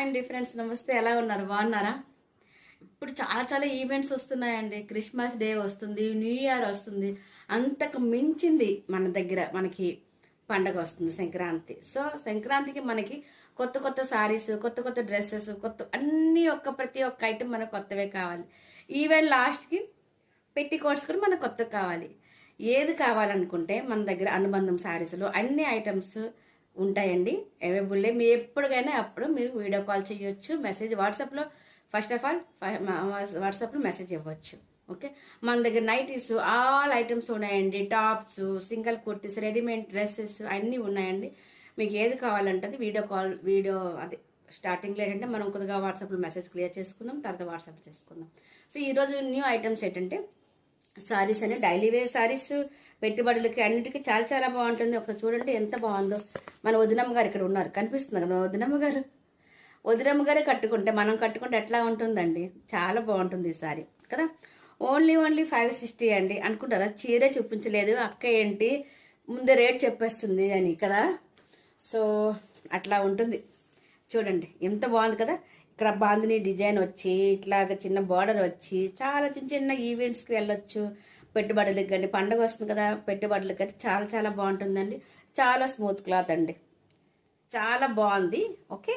అండి ఫ్రెండ్స్, నమస్తే. ఎలా ఉన్నారు? బాగున్నారా? ఇప్పుడు చాలా చాలా ఈవెంట్స్ వస్తున్నాయండి. క్రిస్మస్ డే వస్తుంది, న్యూ ఇయర్ వస్తుంది. అంతకు మించింది మన దగ్గర మనకి పండగ వస్తుంది, సంక్రాంతి. సో సంక్రాంతికి మనకి కొత్త కొత్త సారీస్, కొత్త కొత్త డ్రెస్సెస్, కొత్త అన్ని ప్రతి ఒక్క ఐటెం మనకు కొత్తవే కావాలి. ఈవెన్ లాస్ట్కి పెట్టి కోట్స్ కూడా మనకు కొత్త కావాలి. ఏది కావాలనుకుంటే మన దగ్గర అనుబంధం శారీస్లో అన్ని ఐటమ్స్ ఉంటాయండి, అవైలబుల్లే. మీరు ఎప్పటికైనా అప్పుడు మీరు వీడియో కాల్ చేయొచ్చు, మెసేజ్ వాట్సాప్లో ఫస్ట్ ఆఫ్ ఆల్ వాట్సాప్లో మెసేజ్ ఇవ్వచ్చు. ఓకే, మన దగ్గర నైటీస్ ఆల్ ఐటమ్స్ ఉన్నాయండి. Tops, single kurtis, readymade dresses అన్నీ ఉన్నాయండి. మీకు ఏది కావాలంటే వీడియో అదే స్టార్టింగ్లో ఏంటంటే మనం కొద్దిగా వాట్సాప్లో మెసేజ్ క్లియర్ చేసుకుందాం, తర్వాత వాట్సాప్ చేసుకుందాం. సో ఈరోజు న్యూ ఐటమ్స్ ఏంటంటే సారీస్ అని, డైలీ వేర్ సారీస్, పెట్టుబడులకి అన్నిటికీ చాలా చాలా బాగుంటుంది. ఒక చూడండి ఎంత బాగుందో. మన వదినమ్మ గారు ఇక్కడ ఉన్నారు, కనిపిస్తుంది కదా వదినమ్మ గారే కట్టుకుంటే మనం కట్టుకుంటే ఎట్లా ఉంటుందండి? చాలా బాగుంటుంది ఈ సారీ కదా. ఓన్లీ 560 అండి. అనుకుంటారా చీరే చూపించలేదు అక్క, ఏంటి ముందే రేట్ చెప్పేస్తుంది అని కదా. సో అట్లా ఉంటుంది చూడండి, ఎంత బాగుంది కదా. ఇక్కడ బాందిని డిజైన్ వచ్చి ఇట్లాగ చిన్న బార్డర్ వచ్చి చాలా చిన్న చిన్న ఈవెంట్స్కి వెళ్ళొచ్చు. పెట్టుబడులకు కానీ, పండుగ వస్తుంది కదా, పెట్టుబడులకు కానీ చాలా చాలా బాగుంటుందండి. చాలా స్మూత్ క్లాత్ అండి, చాలా బాగుంది. ఓకే,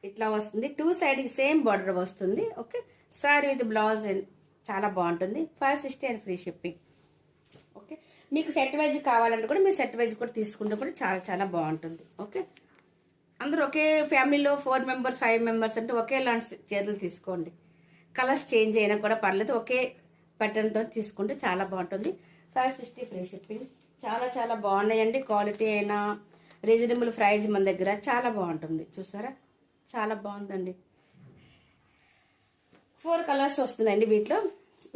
ఇట్లా వస్తుంది, 2 సైడ్కి సేమ్ బార్డర్ వస్తుంది. ఓకే, సారీ విత్ బ్లౌజ్ చాలా బాగుంటుంది. 560 అండ్ ఫ్రీ షిప్పింగ్. ఓకే, మీకు సెట్ వైజ్ కావాలంటే కూడా మీరు సెట్ వైజ్ కూడా తీసుకుంటే కూడా చాలా చాలా బాగుంటుంది. ఓకే, అందరూ ఒకే ఫ్యామిలీలో 4 మెంబర్స్ 5 మెంబర్స్ అంటే ఒకేలాంటి చీరలు తీసుకోండి. కలర్స్ చేంజ్ అయినా కూడా పర్లేదు, ఒకే ప్యాటర్న్తో తీసుకుంటే చాలా బాగుంటుంది. 560 ఫ్రీ షిప్పింగ్. చాలా చాలా బాగున్నాయండి. క్వాలిటీ అయినా రీజనబుల్ ప్రైస్ మన దగ్గర చాలా బాగుంటుంది. చూసారా, చాలా బాగుందండి. 4 కలర్స్ వస్తున్నాయండి వీటిలో.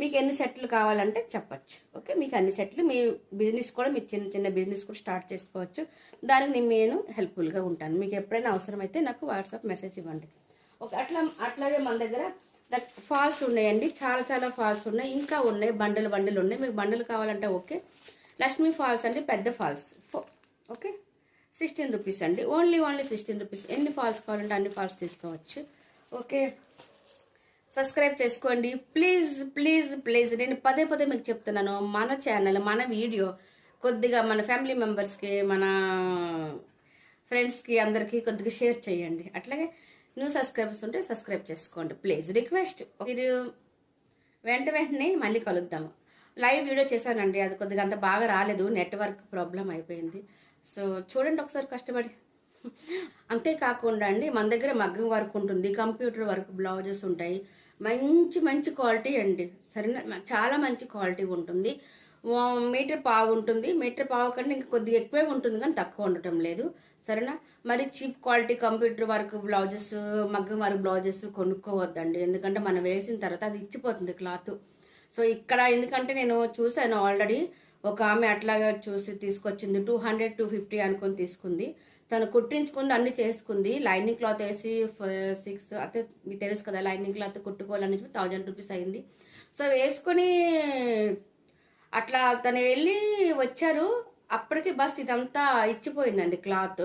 మీకు ఎన్ని సెట్లు కావాలంటే చెప్పచ్చు. ఓకే, మీకు అన్ని సెట్లు, మీ బిజినెస్ కూడా, మీ చిన్న చిన్న బిజినెస్ కూడా స్టార్ట్ చేసుకోవచ్చు. దానికి నేను హెల్ప్ఫుల్గా ఉంటాను. మీకు ఎప్పుడైనా అవసరమైతే నాకు వాట్సాప్ మెసేజ్ ఇవ్వండి. ఓకే, అట్లాగే మన దగ్గర ఫాల్స్ ఉన్నాయండి. చాలా చాలా ఫాల్స్ ఉన్నాయి, ఇంకా ఉన్నాయి. బండలు ఉన్నాయి. మీకు బండలు కావాలంటే ఓకే. లక్ష్మీ ఫాల్స్ అండి, పెద్ద ఫాల్స్. ఓకే, 16 రూపీస్ అండి. Only 16 rupees. ఎన్ని ఫాల్స్ కావాలంటే అన్ని ఫాల్స్ తీసుకోవచ్చు. ఓకే, సబ్స్క్రైబ్ చేసుకోండి ప్లీజ్ ప్లీజ్ ప్లీజ్. నేను పదే మీకు చెప్తున్నాను, మన ఛానల్, మన వీడియో కొద్దిగా మన ఫ్యామిలీ మెంబర్స్కి, మన ఫ్రెండ్స్కి, అందరికీ కొద్దిగా షేర్ చేయండి. అట్లాగే న్యూ సబ్స్క్రైబర్స్ ఉంటే సబ్స్క్రైబ్ చేసుకోండి ప్లీజ్, రిక్వెస్ట్. మీరు వెంటనే మళ్ళీ కలుద్దాము. లైవ్ వీడియో చేశానండి, అది కొద్దిగా అంత బాగా రాలేదు, నెట్వర్క్ ప్రాబ్లం అయిపోయింది. సో చూడండి ఒకసారి కష్టపడి. అంతేకాకుండా అండి, మన దగ్గర మగ్గం వర్క్ ఉంటుంది, కంప్యూటర్ వర్క్, బ్లౌజెస్ ఉంటాయి. మంచి క్వాలిటీ అండి, సరేనా. చాలా మంచి క్వాలిటీ ఉంటుంది. మీటర్ పావు ఉంటుంది. మీటర్ పావు కంటే ఇంకా కొద్దిగా ఎక్కువే ఉంటుంది, కానీ తక్కువ ఉండటం లేదు, సరేనా. మరి cheap quality computer work blouses, మగ్గం వర్క్ బ్లౌజెస్ కొనుక్కోవద్దండి. ఎందుకంటే మనం వేసిన తర్వాత అది ఇచ్చిపోతుంది క్లాత్. సో ఇక్కడ ఎందుకంటే నేను చూసాను ఆల్రెడీ, ఒక ఆమె అట్లాగా చూసి తీసుకొచ్చింది. 200 250 అనుకొని తీసుకుంది. తను కుట్టించుకుంది, అన్ని చేసుకుంది. లైనింగ్ క్లాత్ వేసి 6 అయితే మీకు తెలుసు కదా, లైనింగ్ క్లాత్ కుట్టుకోవాలని 1000 రూపీస్ అయింది. సో వేసుకొని అట్లా తను వెళ్ళి వచ్చారు. అప్పటికి బస్ ఇదంతా ఇచ్చిపోయిందండి క్లాత్.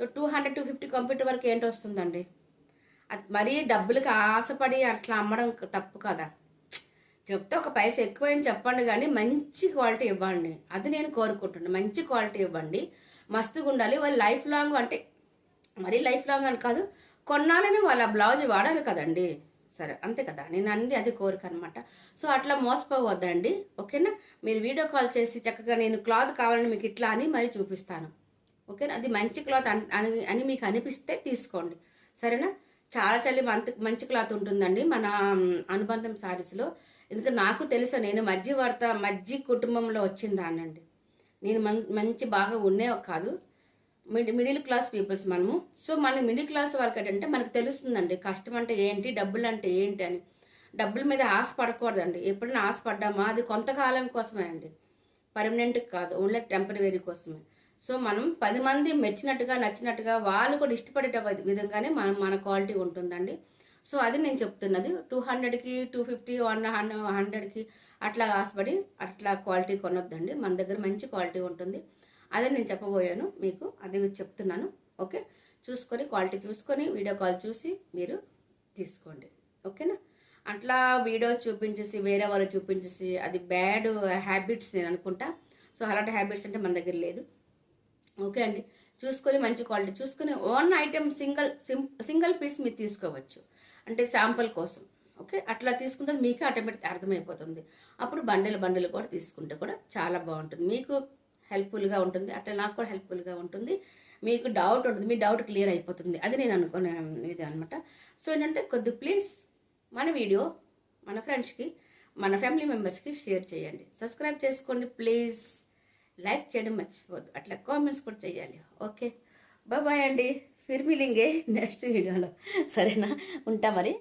200 250 కంప్యూటర్ వరకు ఏంటి వస్తుందండి. అది మరీ డబ్బులకి ఆశపడి అట్లా అమ్మడం తప్పు కదా. చెప్తే ఒక పైసా ఎక్కువైంది చెప్పండి, కానీ మంచి క్వాలిటీ ఇవ్వండి. అది నేను కోరుకుంటున్నాను. మంచి క్వాలిటీ ఇవ్వండి, మస్తుగా ఉండాలి. వాళ్ళు లైఫ్ లాంగ్, అంటే మరీ లైఫ్ లాంగ్ అని కాదు, కొన్నాళ్ళని వాళ్ళ బ్లౌజ్ వాడాలి కదండి. సరే, అంతే కదా, నేను అన్ని అది కోరిక అనమాట. సో అట్లా మోసపోవద్దండి. ఓకేనా, మీరు వీడియో కాల్ చేసి చక్కగా నేను క్లాత్ కావాలని మీకు ఇట్లా అని మరీ చూపిస్తాను. ఓకేనా, అది మంచి క్లాత్ అని మీకు అనిపిస్తే తీసుకోండి, సరేనా. చాలా చాలా మంచి క్లాత్ ఉంటుందండి మన అనుబంధం శారీస్లో. ఎందుకంటే నాకు తెలుసు, నేను మధ్య కుటుంబంలో వచ్చిందానండి. నేను మంచి బాగా ఉండే కాదు, మిడిల్ క్లాస్ పీపుల్స్ మనము. సో మన మిడిల్ క్లాస్ వాళ్ళకి ఏంటంటే మనకు తెలుస్తుందండి కష్టం అంటే ఏంటి, డబ్బులు అంటే ఏంటి అని. డబ్బుల మీద ఆశ పడకూడదండి. ఎప్పుడైనా ఆశ పడ్డామా అది కొంతకాలం కోసమే అండి, పర్మనెంట్ కాదు, ఓన్లీ టెంపరరీ కోసమే. సో మనం 10 మంది మెచ్చినట్టుగా, నచ్చినట్టుగా, వాళ్ళు కూడా ఇష్టపడే విధంగానే మన క్వాలిటీ ఉంటుందండి. సో అది నేను చెప్తున్నది. 200కి 250 100కి అట్లా ఆశపడి అట్లా క్వాలిటీ కొనొద్దండి. మన దగ్గర మంచి క్వాలిటీ ఉంటుంది. అదే నేను చెప్పబోయాను మీకు, అది చెప్తున్నాను. ఓకే, చూసుకొని క్వాలిటీ చూసుకొని వీడియో కాల్ చూసి మీరు తీసుకోండి. ఓకేనా? అట్లా వీడియోస్ చూపించేసి వేరే వాళ్ళు చూపించేసి అది బ్యాడ్ హ్యాబిట్స్ నేను అనుకుంటా. సో అలాంటి హ్యాబిట్స్ అంటే మన దగ్గర లేదు. ఓకే అండి, చూసుకొని మంచి క్వాలిటీ చూసుకొని ఓన్ ఐటెం సింగిల్ పీస్ మీరు తీసుకోవచ్చు, అంటే శాంపుల్ కోసం. ఓకే, అట్లా తీసుకుంటే మీకు ఆటోమేటిక్ అర్థమైపోతుంది. అప్పుడు బండిలు కూడా తీసుకుంటే కూడా చాలా బాగుంటుంది, మీకు హెల్ప్ఫుల్గా ఉంటుంది, అట్లా నాకు కూడా హెల్ప్ఫుల్గా ఉంటుంది. మీకు డౌట్ ఉంటుంది, మీ డౌట్ క్లియర్ అయిపోతుంది. అది నేను అనుకునే ఇది అనమాట. సో ఏంటంటే ప్లీజ్ మన వీడియో మన ఫ్రెండ్స్కి, మన ఫ్యామిలీ మెంబర్స్కి షేర్ చేయండి, సబ్స్క్రైబ్ చేసుకోండి ప్లీజ్, లైక్ చేయడం మర్చిపోద్దు, అట్లా కామెంట్స్ కూడా చేయాలి. ఓకే, బాయ్ అండి, ఫిర్ మిలింగే నెక్స్ట్ వీడియోలో. సరేనా? ఉంటా మరి.